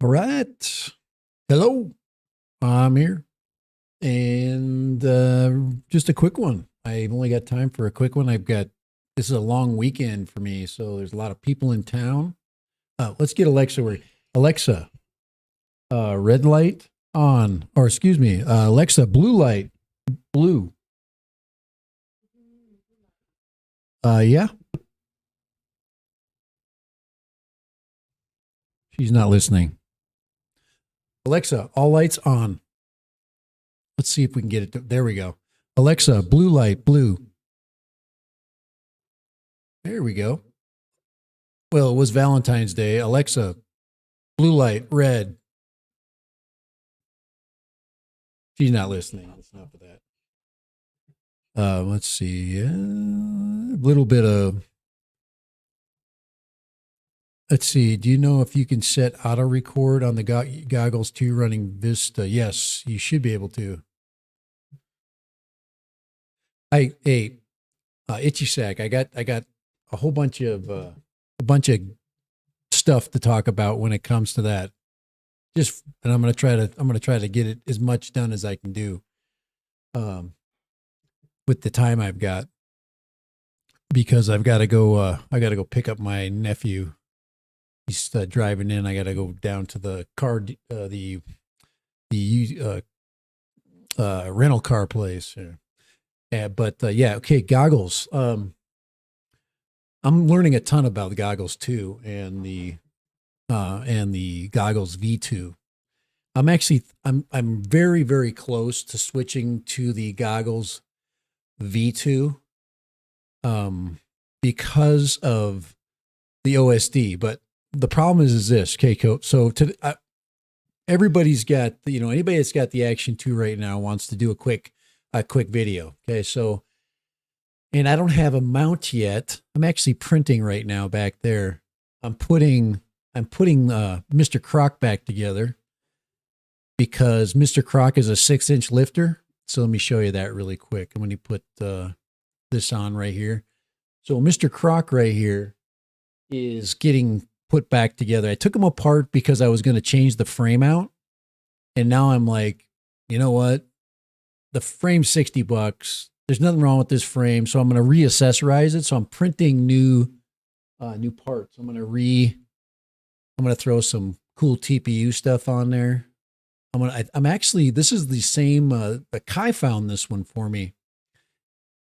right. Hello. I'm here. And just a quick one. I've only got time for a quick one. This is a long weekend for me, so there's a lot of people in town. Let's get Alexa. Alexa, red light on, or excuse me, Alexa, blue light, blue. Yeah. She's not listening. Alexa, all lights on. Let's see if we can get it. There we go. Alexa, blue light, blue. There we go. Well, it was Valentine's Day. Alexa, blue light, red. She's not listening. That's enough of that. Let's see. A little bit of. Let's see. Do you know if you can set auto record on the goggles too running Vista? Yes, you should be able to. Itchy Sack. I got a whole bunch of stuff to talk about when it comes to that. And I'm gonna try to get it as much done as I can do, with the time I've got, because I've got to go. I got to go pick up my nephew. He's driving in. I got to go down to the car, the rental car place. Okay, goggles. I'm learning a ton about the goggles too, and the goggles V2. I'm very, very close to switching to the goggles V2, because of the OSD. But the problem is this, Keiko. So everybody's got, anybody that's got the Action 2 right now wants to do a quick video. Okay. So, and I don't have a mount yet. I'm actually printing right now back there. I'm putting Mr. Croc back together, because Mr. Croc is a 6-inch lifter. So let me show you that really quick. I'm going to put this on right here. So Mr. Croc right here is getting put back together. I took him apart because I was going to change the frame out. And now I'm like, you know what? The frame's $60. There's nothing wrong with this frame. So I'm going to reaccessorize it. So I'm printing new parts. I'm going to throw some cool TPU stuff on there. This is the same, Kai found this one for me.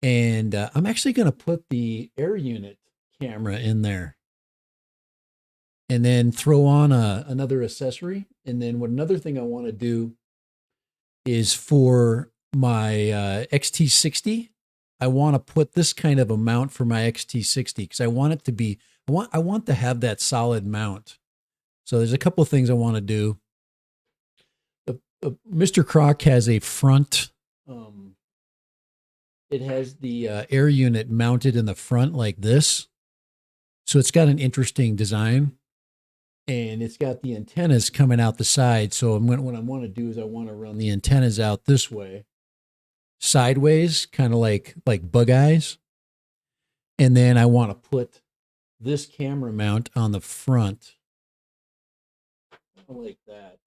And I'm actually going to put the air unit camera in there, and then throw on another accessory. And then another thing I want to do is for my XT60, I want to put this kind of a mount for my XT60, because I want it to be, I want to have that solid mount. So there's a couple of things I want to do. Mr. Croc has a front, it has the air unit mounted in the front like this. So it's got an interesting design, and it's got the antennas coming out the side. So what I want to do is I want to run the antennas out this way, sideways, kind of like bug eyes. And then I want to put this camera mount on the front like that.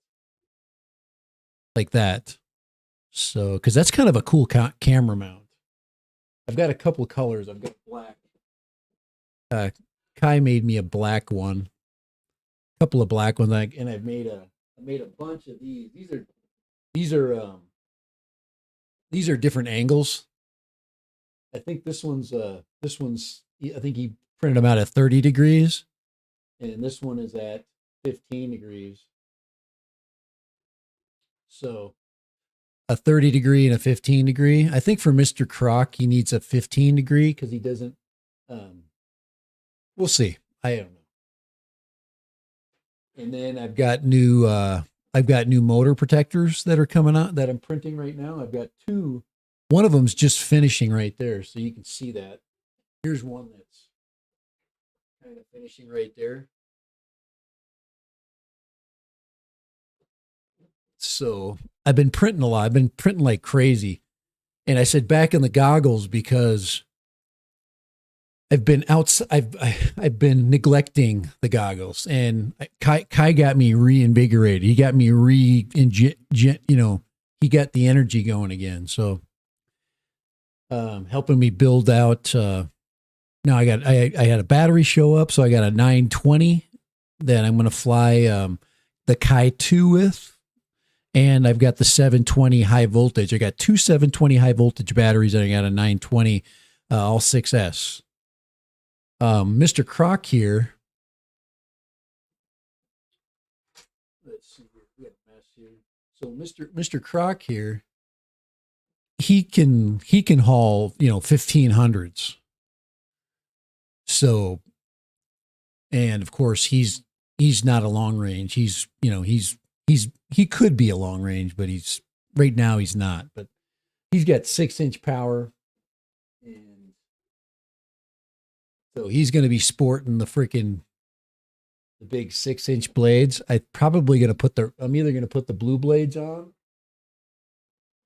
Like that. So, because that's kind of a cool camera mount. I've got a couple of colors. I've got black. Kai made me a black one. A couple of black ones, and I made a bunch of these. These are different angles. I think this one's I think he printed them out at 30 degrees, and this one is at 15 degrees. So a 30 degree and a 15 degree. I think for Mr. Croc, he needs a 15 degree because he doesn't, we'll see. I don't know. And then I've got new motor protectors that are coming out that I'm printing right now. I've got two. One of them's just finishing right there, so you can see that. Here's one that's kind of finishing right there. So I've been printing a lot. I've been printing like crazy. And I said back in the goggles, because I've been outside. I've been neglecting the goggles, and Kai got me reinvigorated. He got me he got the energy going again. So, helping me build out. Now I had a battery show up, so I got a 920 that I'm going to fly the Kai 2 with, and I've got the 720 high voltage. I got two 720 high voltage batteries, and I got a 920 all 6S. Mr. Croc here. Let's see here. We got a mess here. So Mr. Croc here, he can haul 1500s. So, and of course he's not a long range. He could be a long range, but right now he's not. But he's got 6-inch power. So he's going to be sporting the big 6-inch blades. I'm either going to put the blue blades on,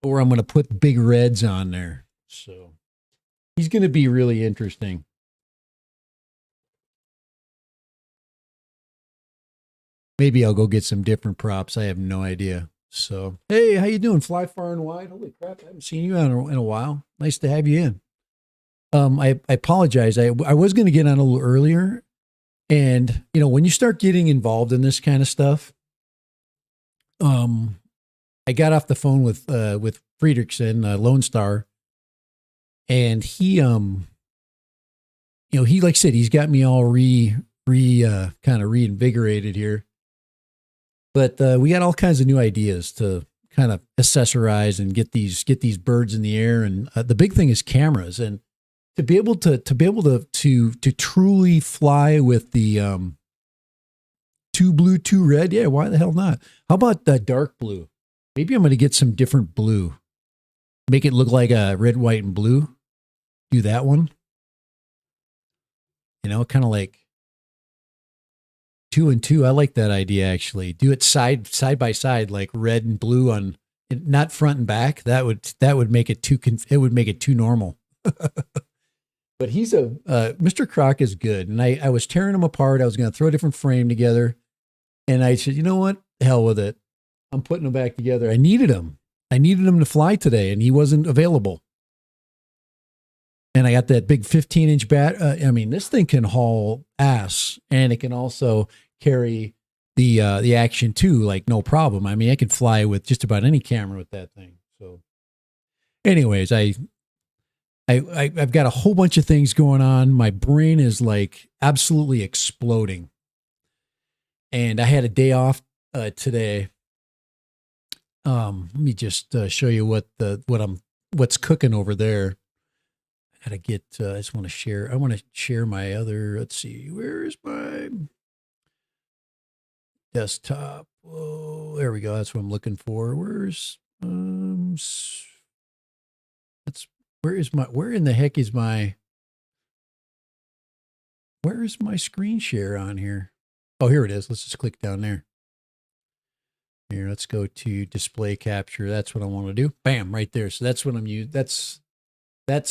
or I'm going to put big reds on there. So he's going to be really interesting. Maybe I'll go get some different props. I have no idea. So, hey, how you doing? Fly far and wide. Holy crap. I haven't seen you in a while. Nice to have you in. I apologize. I was going to get on a little earlier, and when you start getting involved in this kind of stuff, I got off the phone with Friedrichsen, Lone Star, and he like I said, he's got me all kind of reinvigorated here. But we got all kinds of new ideas to kind of accessorize and get these birds in the air, and the big thing is cameras, and to be able to truly fly with the 2 blue, 2 red. Yeah, why the hell not? How about the dark blue? Maybe I'm going to get some different blue. Make it look like a red, white, and blue. Do that one. Kind of like 2 and 2. I like that idea, actually. Do it side by side, like red and blue on, not front and back. That would make it too normal. But he's Mr. Croc is good. And I was tearing him apart. I was going to throw a different frame together. And I said, you know what? Hell with it. I'm putting them back together. I needed him to fly today, and he wasn't available. And I got that big 15-inch bat. This thing can haul ass, and it can also carry the Action 2 like no problem. I could fly with just about any camera with that thing. So, anyways, I've got a whole bunch of things going on. My brain is like absolutely exploding. And I had a day off today. Let me just show you what's cooking over there. I just want to share. I want to share my other, let's see, where is my desktop? Oh, there we go. That's what I'm looking for. Where is my screen share on here? Oh, here it is. Let's just click down there. Here, let's go to display capture. That's what I want to do. Bam, right there. So that's what I'm using. That's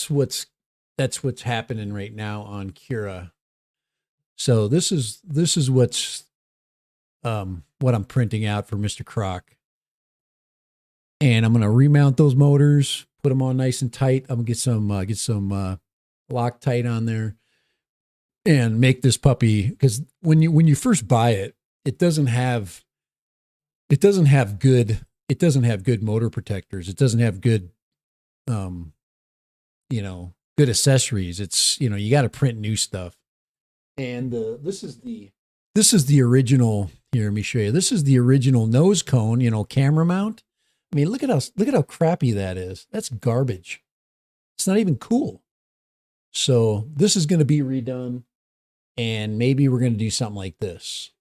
what's happening right now on Cura. So this is what I'm printing out for Mr. Croc. And I'm going to remount those motors, put them on nice and tight. I'm going to get some Loctite on there and make this puppy, because when you first buy it, it doesn't have good motor protectors. It doesn't have good good accessories. It's, you got to print new stuff. And this is the original. Here, let me show you. This is the original nose cone, camera mount. Look at how crappy that is. That's garbage. It's not even cool. So this is going to be redone, and maybe we're going to do something like this.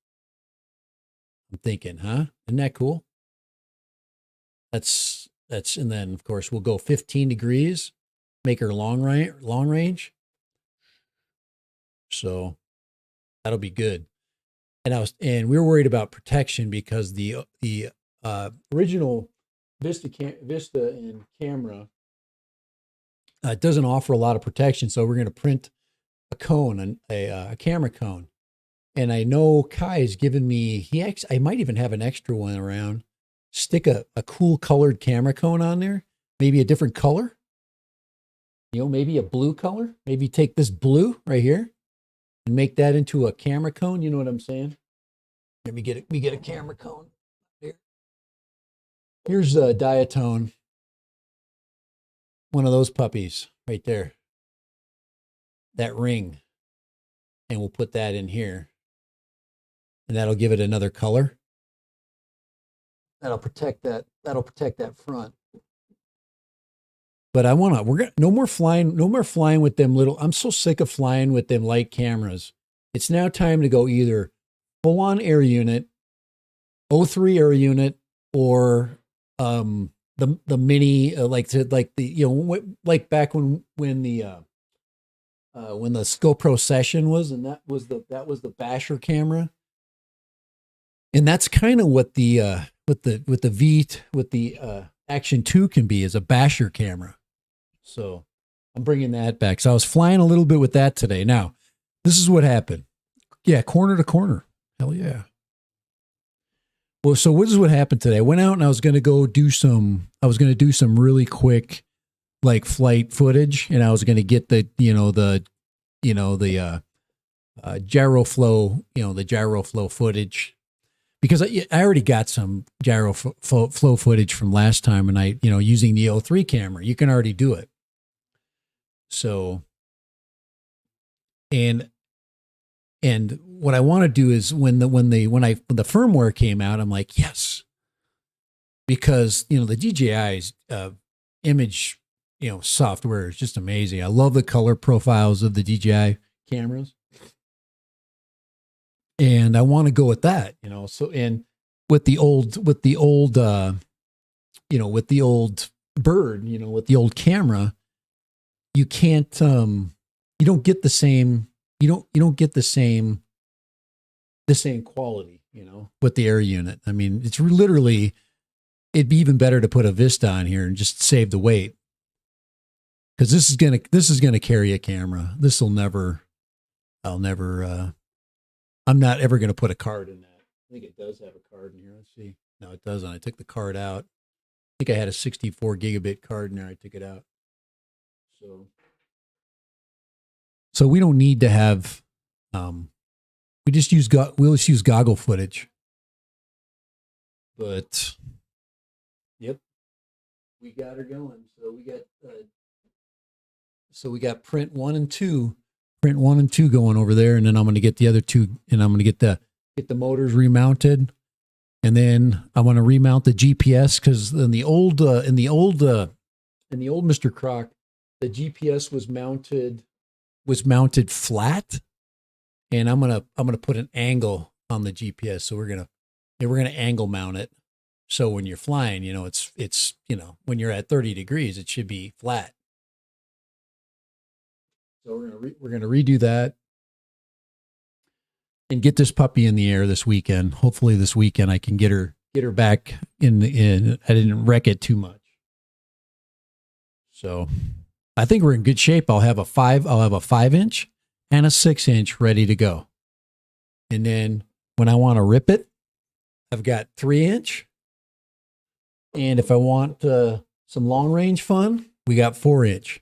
I'm thinking, huh? Isn't that cool? That's, and then of course we'll go 15 degrees, make her long range. So that'll be good. And we were worried about protection because the original Vista and camera doesn't offer a lot of protection. So we're going to print cone, a camera cone. And I know Kai has given me, I might even have an extra one around. Stick a cool colored camera cone on there, maybe a different color. Maybe a blue color. Maybe take this blue right here and make that into a camera cone. You know what I'm saying? Let me get a camera cone here. Here's a diatone. One of those puppies right there. That ring. And we'll put that in here. And that'll give it another color. That'll protect that front. But no more flying with them little. I'm so sick of flying with them light cameras. It's now time to go either full on air unit, O3 air unit, or the mini like back when the GoPro Session was, and that was the basher camera. And that's kind of what the Action 2 can be, is a basher camera. So I'm bringing that back. So I was flying a little bit with that today. Now, this is what happened. Yeah, corner to corner. Hell yeah. Well, so this is what happened today. I went out and I was going to do some really quick like flight footage, and I was going to get the gyro flow footage, because I already got some gyro flow footage from last time, and using the O3 camera, you can already do it. So, and what I want to do is when the firmware came out, I'm like, yes, because the DJI's image software is just amazing. I love the color profiles of the DJI cameras, and I want to go with that. So, and with the old bird, with the old camera, you can't you don't get the same quality, with the air unit. I mean, it's literally, it'd be even better to put a Vista on here and just save the weight, because this is gonna carry a camera. I'm not ever gonna put a card in that. I think it does have a card in here. Let's see. No, it doesn't. I took the card out. I think I had a 64 gigabit card in there. I took it out. So we don't need to have, we'll just use goggle footage. But, yep, we got her going. So we got print one and two going over there, and then I'm going to get the other two, and I'm going to get the motors remounted, and then I want to remount the GPS, because in the old Mr. Croc, the GPS was mounted flat, and I'm gonna put an angle on the GPS. So we're gonna angle mount it. So when you're flying, it's when you're at 30 degrees, it should be flat. So we're gonna redo that and get this puppy in the air this weekend. Hopefully this weekend I can get her back in. I didn't wreck it too much. So I think we're in good shape. I'll have a 5-inch and a 6-inch ready to go. And then when I want to rip it, I've got 3-inch. And if I want some long range fun, we got 4-inch.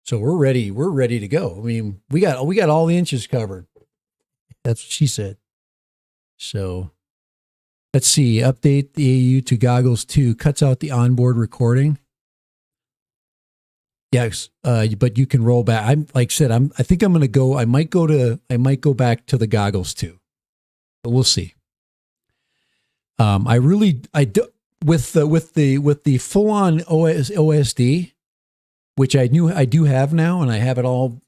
So we're ready. We're ready to go. I mean, we got all the inches covered. That's what she said. So let's see. Update the AU to goggles 2. Cuts out the onboard recording. Yes, but you can roll back. I think I'm going to go. I might go back to the goggles too, but we'll see. With the full on OSD, which I do have now, and I have it all,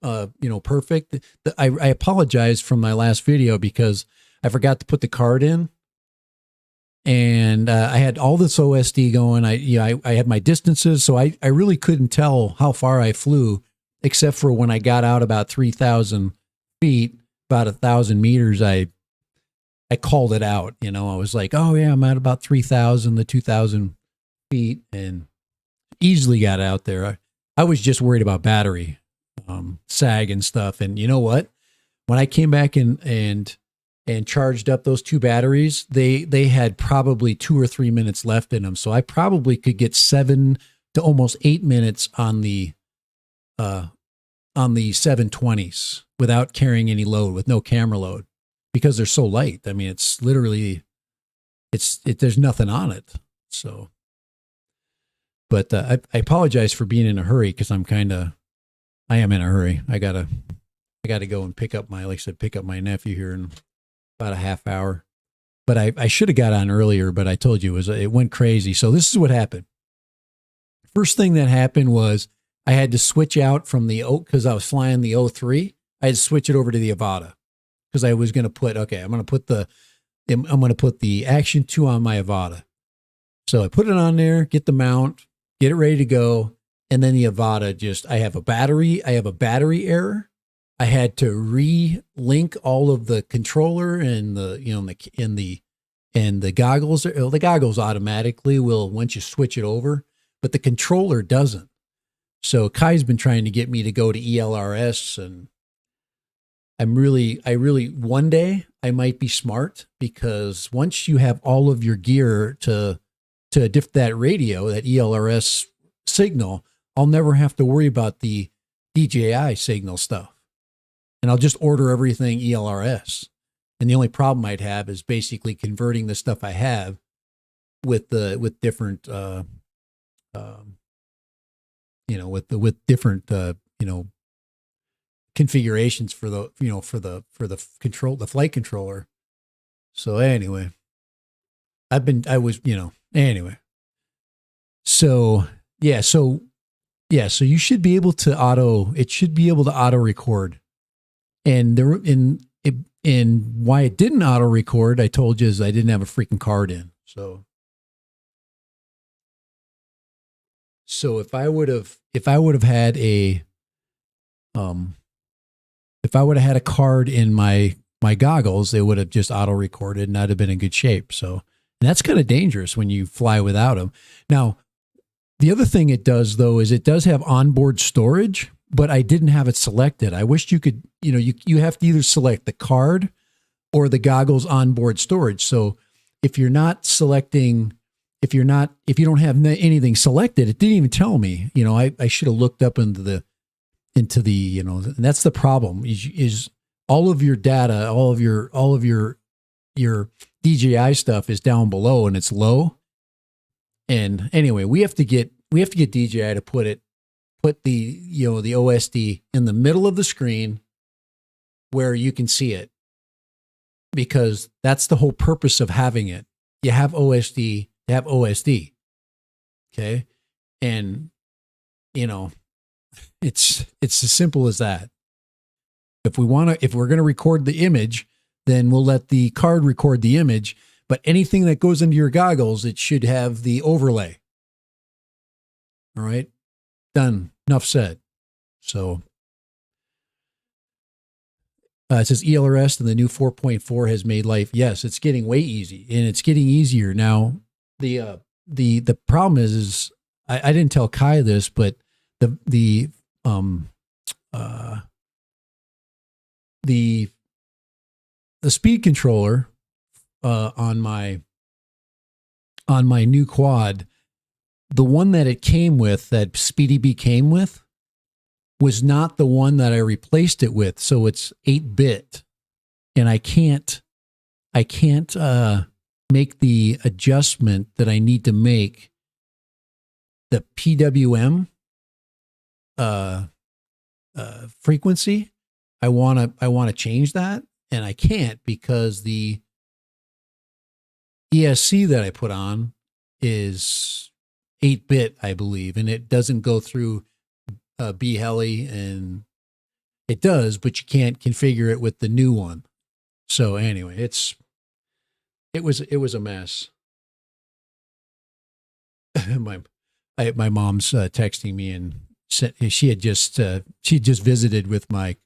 perfect. I apologize from my last video because I forgot to put the card in. And I had all this OSD going. I had my distances, so I really couldn't tell how far I flew, except for when I got out about 3,000 feet, about 1,000 meters. I called it out. I was like, oh yeah, I'm at about 3,000 to 2,000 feet, and easily got out there. I was just worried about battery. sag and stuff. And you know what? When I came back and charged up those 2 batteries, they had probably 2 or 3 minutes left in them. So I probably could get 7 to almost 8 minutes on the 720s without carrying any load, with no camera load, because they're so light. I mean, it's literally, there's nothing on it. So, but I apologize for being in a hurry, because I am in a hurry. I gotta go and pick up my nephew here in about a half hour. But I should have got on earlier, but I told you it went crazy. So this is what happened. First thing that happened was I had to switch out from because I was flying the O3. I had to switch it over to the AVATA, because I was going to put, I'm going to put the Action 2 on my AVATA. So I put it on there, get the mount, get it ready to go. And then the AVATA I have a battery error. I had to re-link all of the controller and the goggles. The goggles automatically will once you switch it over, but the controller doesn't. So Kai's been trying to get me to go to ELRS, and one day I might be smart, because once you have all of your gear to diff that radio, that ELRS signal, I'll never have to worry about the DJI signal stuff. And I'll just order everything ELRS. And the only problem I'd have is basically converting the stuff I have with different, configurations for the flight controller. So anyway, So you should be able to auto record. And why it didn't auto record, I told you, is I didn't have a freaking card in. So if I would have had a card in my goggles, it would have just auto recorded, and I'd have been in good shape. So, and that's kind of dangerous when you fly without them. Now, the other thing it does, though, is it does have onboard storage, but I didn't have it selected. I wished you could, you have to either select the card or the goggles onboard storage. So if you don't have anything selected, it didn't even tell me. I should have looked up into the, and that's the problem is all of your data, all of your DJI stuff is down below and it's low. And anyway, we have to get DJI to put the OSD in the middle of the screen where you can see it, because that's the whole purpose of having it. You have OSD to have OSD. Okay. And it's as simple as that. If we're going to record the image, then we'll let the card record the image, but anything that goes into your goggles, it should have the overlay. All right. Done. Enough said. So it says ELRS and the new 4.4 has made life. Yes, it's getting way easy, and it's getting easier now. The problem is I didn't tell Kai this, but the speed controller on my new quad, the one that it came with, that SpeedyB came with, was not the one that I replaced it with. So it's 8-bit, and I can't make the adjustment that I need to make the PWM frequency. I want to change that, and I can't, because the ESC that I put on is 8-bit, I believe, and it doesn't go through B-Heli, and it does, but you can't configure it with the new one. So anyway, it was a mess. My mom's texting me, and she had just visited with my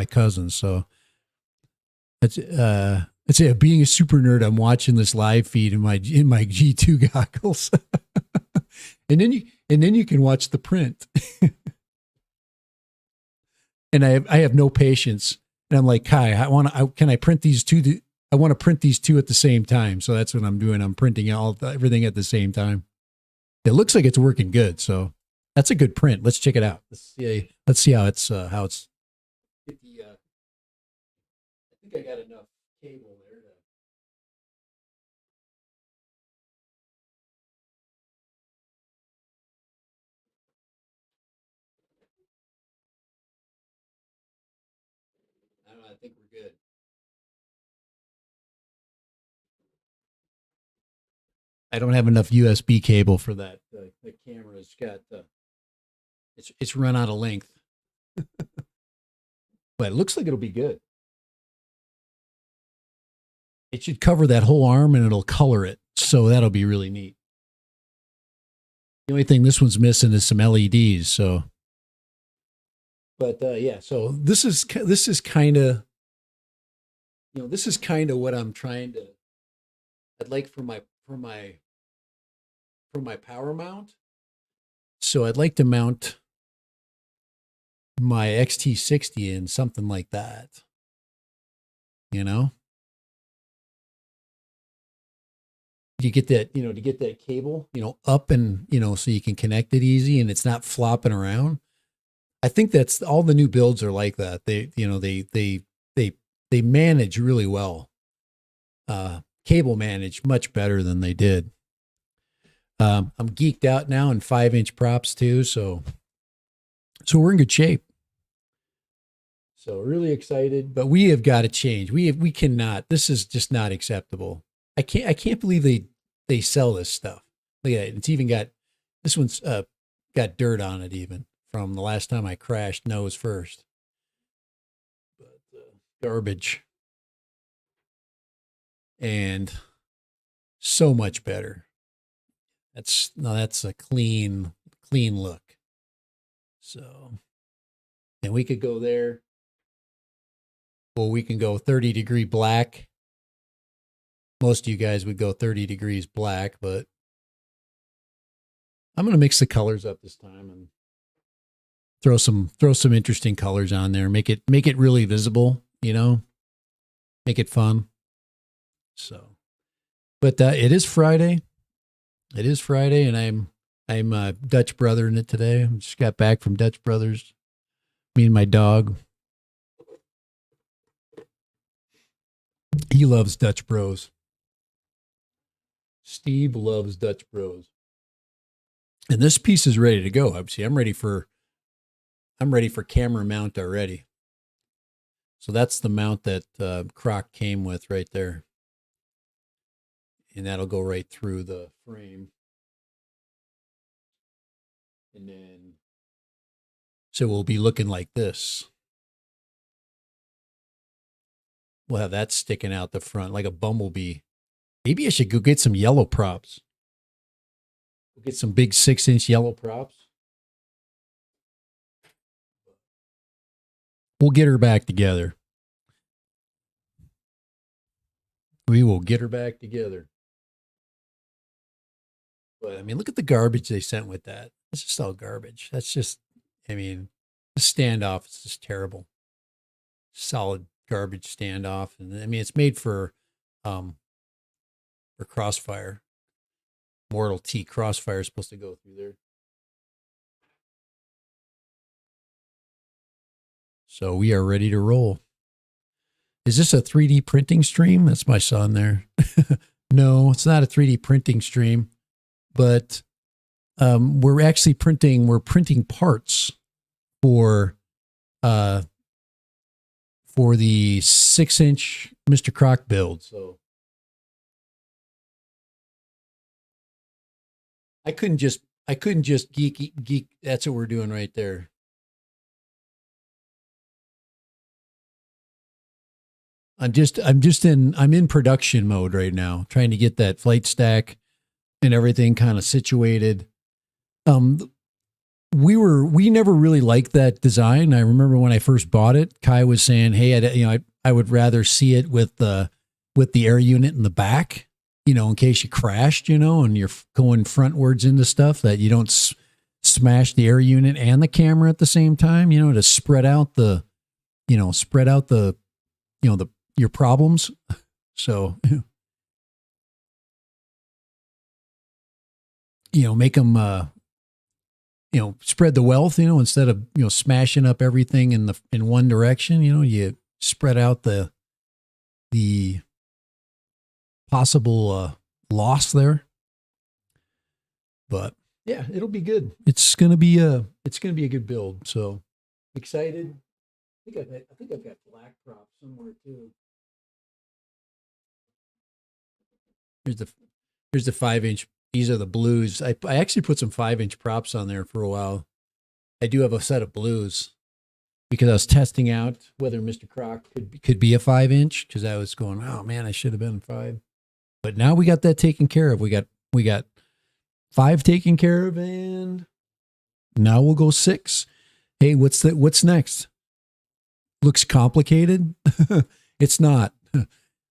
cousin. So that's being a super nerd, I'm watching this live feed in my G2 goggles. and then you can watch the print. and I have no patience. And I'm like, Kai, can I print these two? I want to print these two at the same time. So that's what I'm doing. I'm printing everything at the same time. It looks like it's working good. So that's a good print. Let's check it out. Let's see how it's. I think I got enough cable there. I don't know. I think we're good. I don't have enough USB cable for that. The camera's got it's run out of length, but it looks like it'll be good. It should cover that whole arm and it'll color it, so that'll be really neat. The only thing this one's missing is some LEDs. So, but yeah, so this is kind of this is kind of what I'm trying to. I'd like for my power mount. So I'd like to mount my XT60 in something like that. You get that, to get that cable, up and, so you can connect it easy and it's not flopping around. I think that's all the new builds are like that. They manage really well. Cable manage much better than they did. I'm geeked out now in 5-inch props too. So we're in good shape. So really excited, but we have got to change. We cannot, this is just not acceptable. I can't believe they sell this stuff. Look at it. It's even got, this one's got dirt on it even from the last time I crashed nose first. But garbage. And so much better. That's a clean look. So, and we could go there. Well, we can go 30-degree black. Most of you guys would go 30 degrees black, but I'm going to mix the colors up this time and throw some interesting colors on there. Make it really visible, make it fun. So, but it is Friday. It is Friday, and I'm Dutch brother in it today. I just got back from Dutch Brothers. Me and my dog. He loves Dutch Bros. Steve loves Dutch Bros. And this piece is ready to go. Obviously, I'm ready for camera mount already. So that's the mount that Croc came with right there. And that'll go right through the frame. And then, so we'll be looking like this. We'll have that sticking out the front like a bumblebee. Maybe I should go get some yellow props. We'll get some big 6-inch yellow props. We'll get her back together. We will get her back together. But I mean, look at the garbage they sent with that. It's just all garbage. That's just, the standoff is just terrible. Solid garbage standoff. And it's made for Crossfire. Mortal T Crossfire is supposed to go through there. So we are ready to roll. Is this a 3D printing stream? That's my son there. No, it's not a 3D printing stream, but we're printing parts for the 6-inch Mr. Croc build. So I couldn't just geek. That's what we're doing right there. I'm in production mode right now, trying to get that flight stack and everything kind of situated. We never really liked that design. I remember when I first bought it, Kai was saying, "Hey, I would rather see it with the air unit in the back, in case you crashed, and you're going frontwards into stuff that you don't smash the air unit and the camera at the same time, you know, to spread out the, you know, your problems. So, you know, make them, you know, spread the wealth, you know, instead of, you know, smashing up everything in one direction, you know, you spread out the possible loss there. But yeah, it'll be good. It's gonna be a good build. So excited. I think I've got black props somewhere too. Here's the 5-inch. These are the blues. I actually put some 5-inch props on there for a while. I do have a set of blues because I was testing out whether Mr. Croc could be a 5-inch, because I was going, oh man, I should have been 5. But now we got that taken care of. We got 5 taken care of, and now we'll go 6. Hey, what's next? Looks complicated. It's not.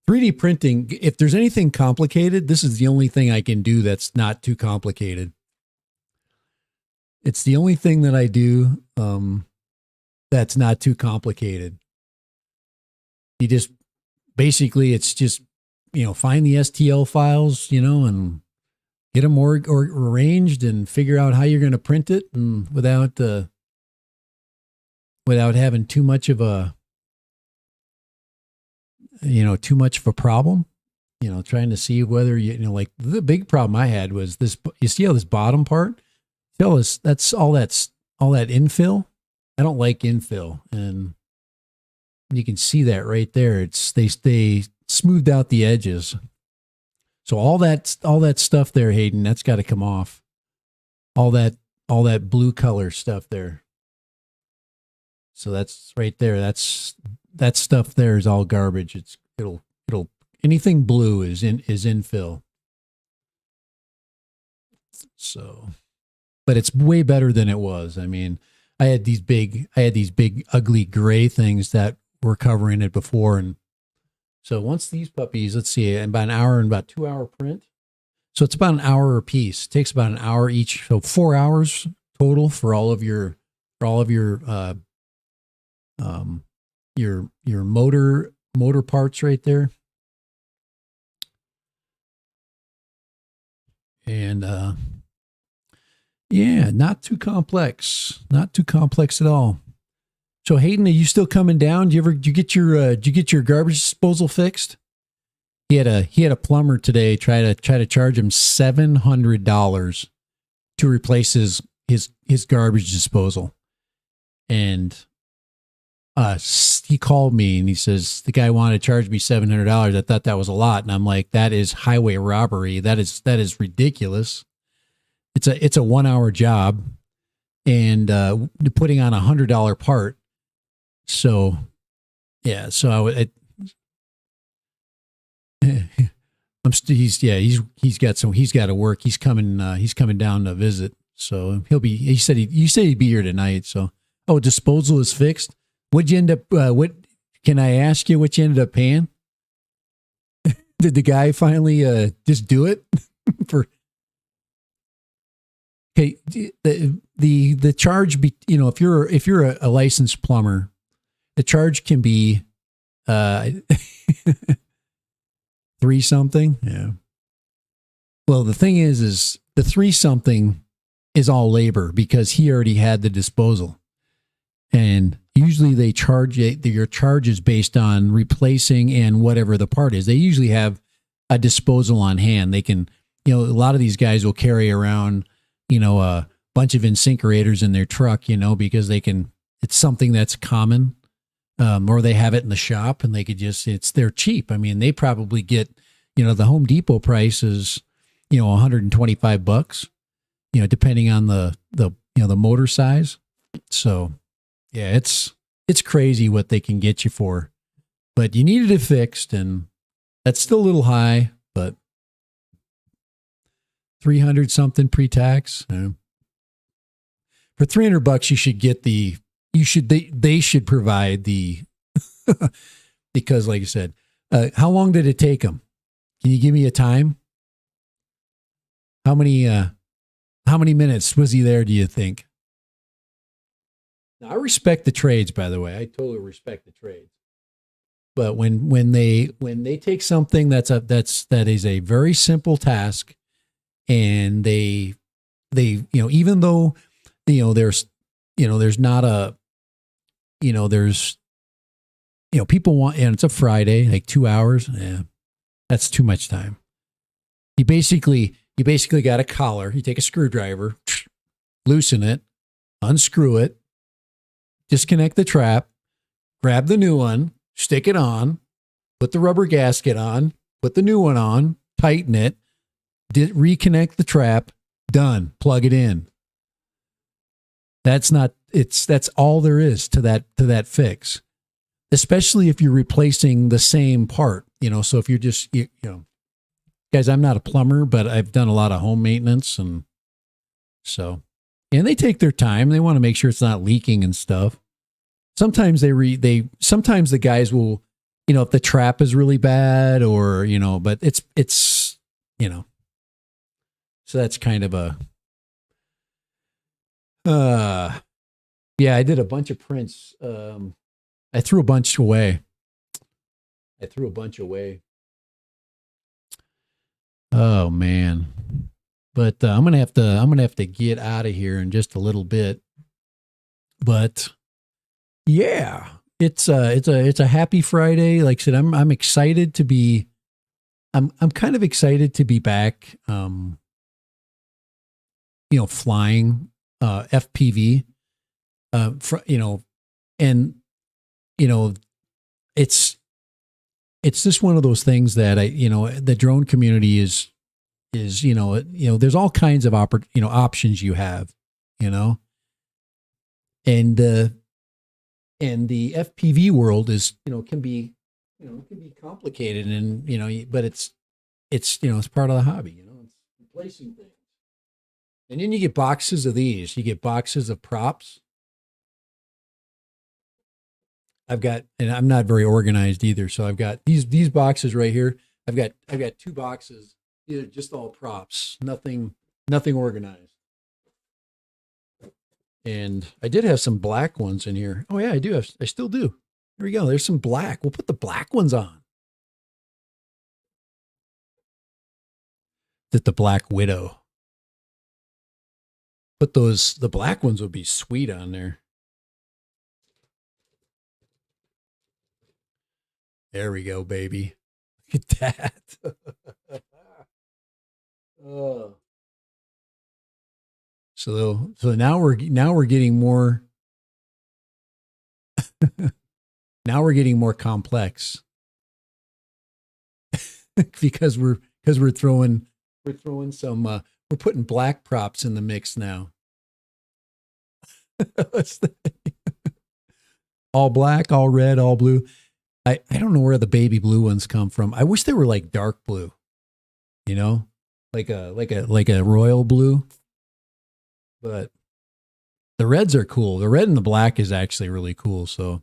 3D printing, if there's anything complicated, this is the only thing I can do that's not too complicated. It's the only thing that I do that's not too complicated. You just, basically, it's just, you know, find the STL files, you know, and get them or arranged and figure out how you're going to print it, and without having too much of a problem, you know, trying to see whether you know, like the big problem I had was this, you see how this bottom part, that's all that infill. I don't like infill, and you can see that right there. They smoothed out the edges. So all that stuff there, Hayden, that's got to come off. All that blue color stuff there. So that's right there. That stuff there is all garbage. It'll anything blue is infill. So, but it's way better than it was. I mean, I had these big ugly gray things that were covering it before, and so once these puppies, let's see, about an hour and about 2-hour print. So it's about an hour a piece. It takes about an hour each. So 4 hours total for all of your motor parts right there. And yeah, not too complex. Not too complex at all. So Hayden, are you still coming down? Did you get your garbage disposal fixed? He had a plumber today try to charge him $700 to replace his garbage disposal. And he called me and he says the guy wanted to charge me $700. I thought that was a lot, and I'm like, that is highway robbery. That is ridiculous. It's a 1-hour job, and putting on $100 part. So, yeah. So he's got to work. He's coming down to visit. So you said he'd be here tonight. So, disposal is fixed. What'd you end up, can I ask you what you ended up paying? Did the guy finally, just do it okay. The charge if you're a licensed plumber, the charge can be, 3 something. Yeah. Well, the thing is the 3 something is all labor because he already had the disposal. And usually they charge your charge is based on replacing and whatever the part is. They usually have a disposal on hand. They can, a lot of these guys will carry around, a bunch of incinerators in their truck, because it's something that's common. Or they have it in the shop and they could they're cheap. I mean, they probably get, the Home Depot price is, $125, depending on the motor size. So yeah, it's crazy what they can get you for, but you needed it fixed, and that's still a little high, but 300 something pre-tax. For $300, you should get they should provide the, because like I said, how long did it take them? Can you give me a time? How How many minutes was he there, do you think? Now, I respect the trades, by the way. I totally respect the trades. But when they take something that is a very simple task, and they even though there's not a there's people want, and it's a Friday, like 2 hours, that's too much time. You basically got a collar. You take a screwdriver, loosen it, unscrew it, disconnect the trap, grab the new one, stick it on, put the rubber gasket on, put the new one on, tighten it, reconnect the trap, done, plug it in. That's all there is to that fix. Especially if you're replacing the same part, so if you're just, guys, I'm not a plumber, but I've done a lot of home maintenance, and they take their time. They want to make sure it's not leaking and stuff. Sometimes sometimes the guys will, if the trap is really bad, or, but it's, so that's kind of yeah, I did a bunch of prints. I threw a bunch away. Oh man. But I'm gonna have to get out of here in just a little bit. But yeah, it's a happy Friday. Like I said, I'm excited to be. I'm kind of excited to be back. Flying FPV. And it's just one of those things that the drone community is there's all kinds of options you have, and the FPV world is can be complicated, and but it's part of the hobby, it's replacing things. And then you get boxes of these. You get boxes of props. And I'm not very organized either, so I've got these boxes right here. I've got 2 boxes. These are just all props, nothing organized. And I did have some black ones in here. Oh yeah, I still do. Here we go. There's some black. We'll put the black ones on. The Black Widow. But the black ones would be sweet on there. There we go, baby. Look at that. Oh. So now we're getting more. Now we're getting more complex because we're throwing some we're putting black props in the mix now. All black, all red, all blue. I don't know where the baby blue ones come from. I wish they were like dark blue, like a royal blue. But the reds are cool. The red and the black is actually really cool. So,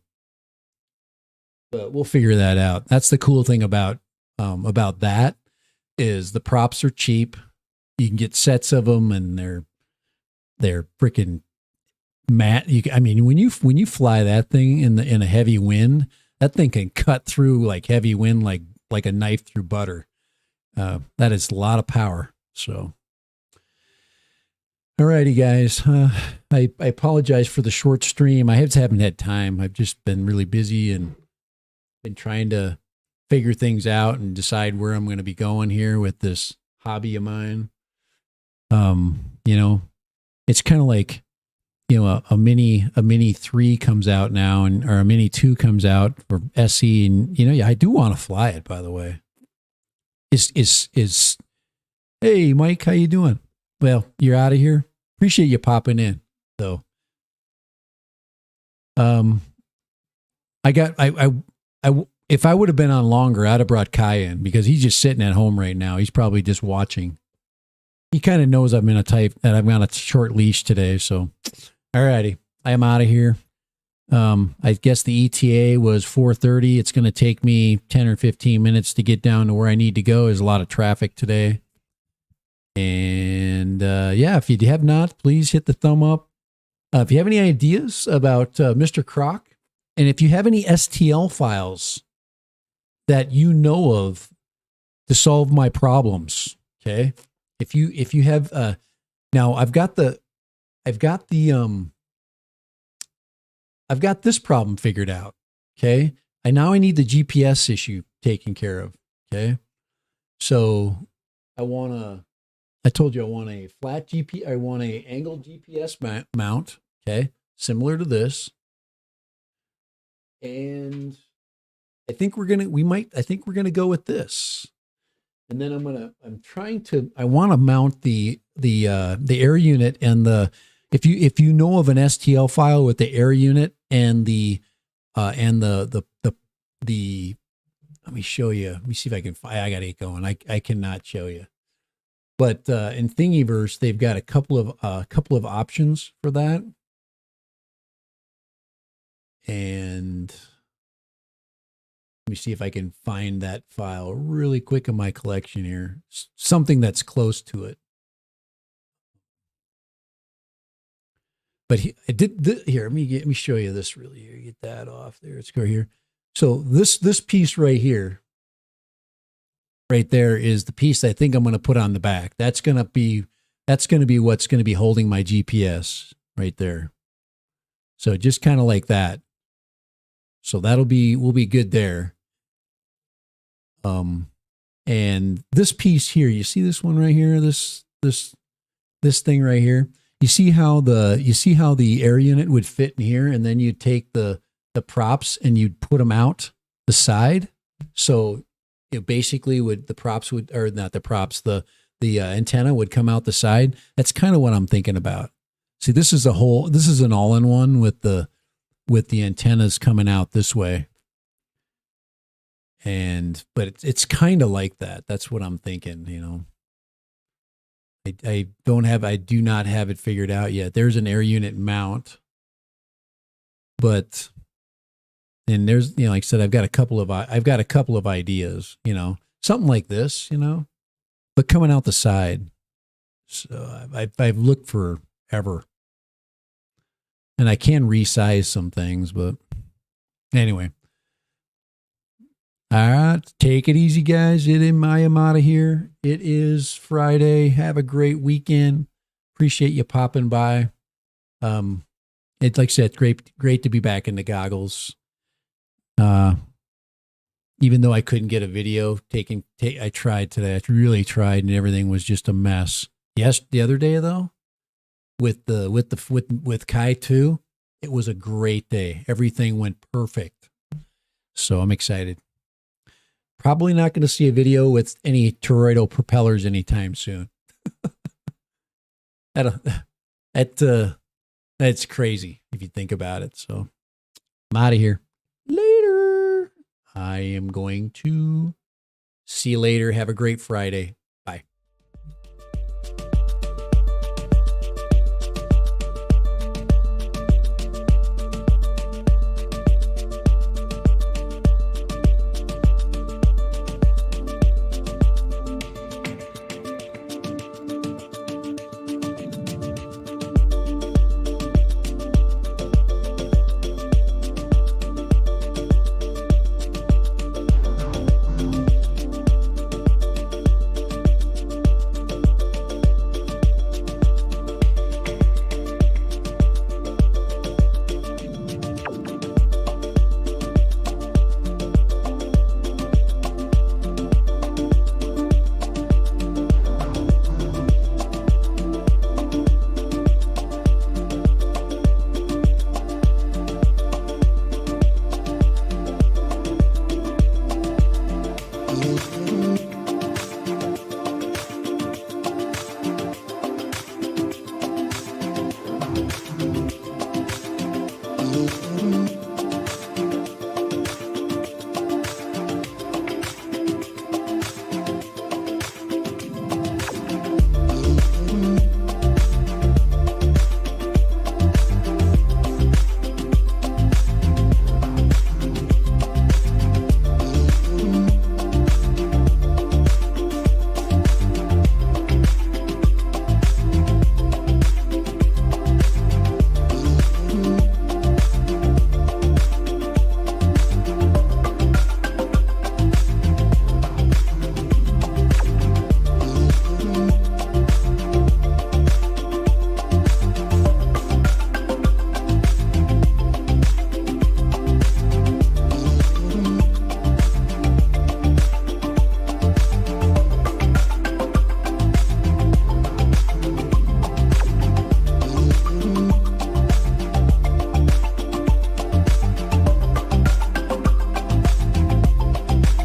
but we'll figure that out. That's the cool thing about that is the props are cheap. You can get sets of them, and they're freaking matte. When you fly that thing in a heavy wind, that thing can cut through like heavy wind, like a knife through butter. That is a lot of power. So, alrighty, guys. I apologize for the short stream. I just haven't had time. I've just been really busy and been trying to figure things out and decide where I'm going to be going here with this hobby of mine. It's kind of like, a mini 3 comes out now, or a mini 2 comes out for SE, and I do want to fly it, by the way. Hey Mike, how you doing? Well, you're out of here. Appreciate you popping in, though. If I would have been on longer, I'd have brought Kai in, because he's just sitting at home right now. He's probably just watching. He kind of knows I'm on a short leash today. So, alrighty, I am out of here. I guess the ETA was 4:30. It's going to take me 10 or 15 minutes to get down to where I need to go. There's a lot of traffic today. And yeah, if you have not, please hit the thumb up. If you have any ideas about Mr. Croc, and if you have any STL files that you know of to solve my problems, okay? If you have now I've got this problem figured out, okay? I need the GPS issue taken care of, okay? So I told you I want a flat GPS, I want a angled GPS mount, okay? Similar to this. And I think we're going to go with this. And then I want to mount the air unit and if you know of an STL file with the air unit and the let me show you. Let me see if I can I got it going. I cannot show you. But in Thingiverse, they've got a couple of options for that. And let me see if I can find that file really quick in my collection here. Something that's close to it. But here. Let me show you this really here. Get that off there. Let's go here. So this piece right here, right there, is the piece I think I'm going to put on the back. That's going to be what's going to be holding my GPS right there. So just kind of like that. So we'll be good there. And this piece here, you see this one right here, this thing right here. You see how the air unit would fit in here, and then you'd take the props and you'd put them out the side. So basically the antenna would come out the side. That's kind of what I'm thinking about. See, this is an all-in-one with the antennas coming out this way. But it's kind of like that. That's what I'm thinking, I do not have it figured out yet. There's an air unit mount, and there's, like I said, I've got a couple of ideas, something like this, but coming out the side. So I've looked forever, and I can resize some things, but anyway. All right, take it easy, guys. I am out of here. It is Friday. Have a great weekend. Appreciate you popping by. It's like I said, great to be back in the goggles. Even though I couldn't get a video I tried today. I really tried, and everything was just a mess. Yes, the other day though, with Kai 2, it was a great day. Everything went perfect. So I'm excited. Probably not going to see a video with any toroidal propellers anytime soon. That's crazy if you think about it. So I'm out of here. Later. I am going to see you later. Have a great Friday.